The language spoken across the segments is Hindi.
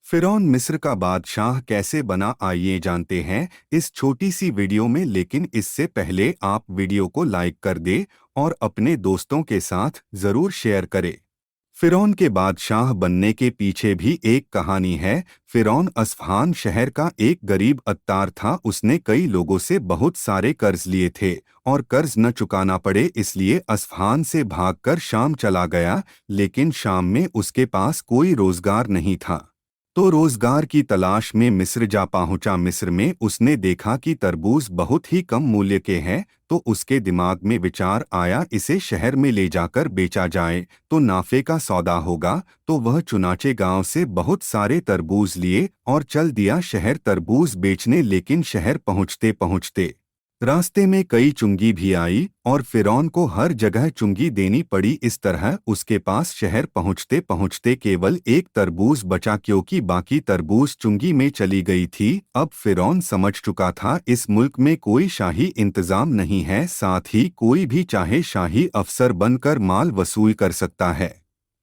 फिरौन मिस्र का बादशाह कैसे बना, आइए जानते हैं इस छोटी सी वीडियो में। लेकिन इससे पहले आप वीडियो को लाइक कर दे और अपने दोस्तों के साथ ज़रूर शेयर करें। फिरौन के बादशाह बनने के पीछे भी एक कहानी है। फिरौन अस्फ़हान शहर का एक गरीब अत्तार था। उसने कई लोगों से बहुत सारे कर्ज लिए थे और कर्ज न चुकाना पड़े इसलिए अस्फ़हान से भागकर शाम चला गया। लेकिन शाम में उसके पास कोई रोजगार नहीं था, तो रोजगार की तलाश में मिस्र जा पहुंचा। मिस्र में उसने देखा कि तरबूज बहुत ही कम मूल्य के हैं, तो उसके दिमाग में विचार आया इसे शहर में ले जाकर बेचा जाए तो नाफे का सौदा होगा। तो वह चुनाचे गांव से बहुत सारे तरबूज लिए और चल दिया शहर तरबूज बेचने। लेकिन शहर पहुंचते पहुंचते रास्ते में कई चुंगी भी आई और फिरौन को हर जगह चुंगी देनी पड़ी। इस तरह उसके पास शहर पहुंचते पहुंचते केवल एक तरबूज बचा, क्योंकि बाकी तरबूज चुंगी में चली गई थी। अब फिरौन समझ चुका था इस मुल्क में कोई शाही इंतजाम नहीं है, साथ ही कोई भी चाहे शाही अफसर बनकर माल वसूल कर सकता है।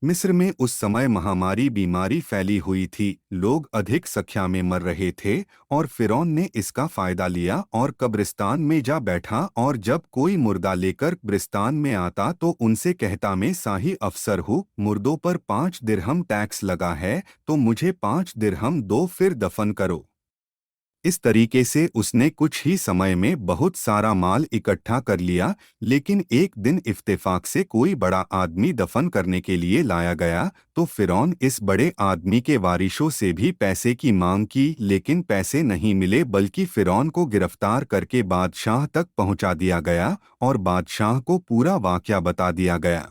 मिस्र में उस समय महामारी बीमारी फैली हुई थी, लोग अधिक संख्या में मर रहे थे और फिरौन ने इसका फायदा लिया और कब्रिस्तान में जा बैठा। और जब कोई मुर्दा लेकर कब्रिस्तान में आता तो उनसे कहता, मैं शाही अफसर हूँ, मुर्दों पर 5 दिरहम टैक्स लगा है, तो मुझे 5 दिरहम दो फिर दफन करो। इस तरीके से उसने कुछ ही समय में बहुत सारा माल इकट्ठा कर लिया। लेकिन एक दिन इत्तेफाक से कोई बड़ा आदमी दफन करने के लिए लाया गया, तो फिरौन इस बड़े आदमी के वारिशों से भी पैसे की मांग की, लेकिन पैसे नहीं मिले, बल्कि फिरौन को गिरफ्तार करके बादशाह तक पहुंचा दिया गया और बादशाह को पूरा वाकया बता दिया गया।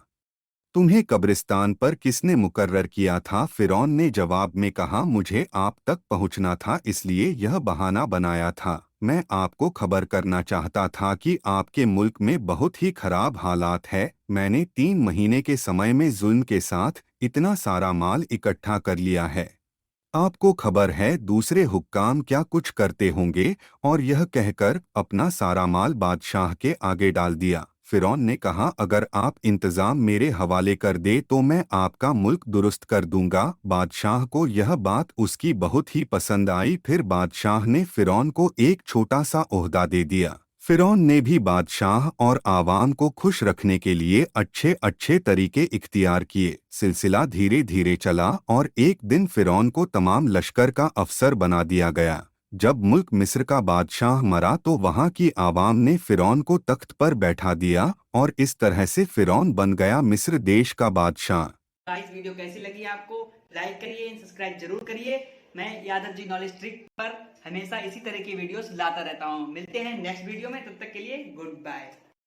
तुम्हें कब्रिस्तान पर किसने मुकर्रर किया था? फिरौन ने जवाब में कहा, मुझे आप तक पहुंचना था, इसलिए यह बहाना बनाया था। मैं आपको खबर करना चाहता था कि आपके मुल्क में बहुत ही खराब हालात है। मैंने 3 महीने के समय में जुल्म के साथ इतना सारा माल इकट्ठा कर लिया है। आपको खबर है दूसरे हुक्काम क्या कुछ करते होंगे। और यह कहकर अपना सारा माल बादशाह के आगे डाल दिया। फिरौन ने कहा, अगर आप इंतजाम मेरे हवाले कर दे तो मैं आपका मुल्क दुरुस्त कर दूंगा। बादशाह को यह बात उसकी बहुत ही पसंद आई। फिर बादशाह ने फिरौन को एक छोटा सा ओहदा दे दिया। फिरौन ने भी बादशाह और आवाम को खुश रखने के लिए अच्छे अच्छे तरीके इख्तियार किए। सिलसिला धीरे धीरे चला और एक दिन फिरौन को तमाम लश्कर का अफसर बना दिया गया। जब मुल्क मिस्र का बादशाह मरा तो वहाँ की आवाम ने फिरौन को तख्त पर बैठा दिया और इस तरह से फिरौन बन गया मिस्र देश का बादशाह। गाइस वीडियो कैसी लगी आपको? लाइक करिए, सब्सक्राइब जरूर करिए। मैं यादव जी नॉलेज ट्रिक पर हमेशा इसी तरह की वीडियोस लाता रहता हूँ। मिलते हैं नेक्स्ट वीडियो में, तब तक के लिए गुड बाय।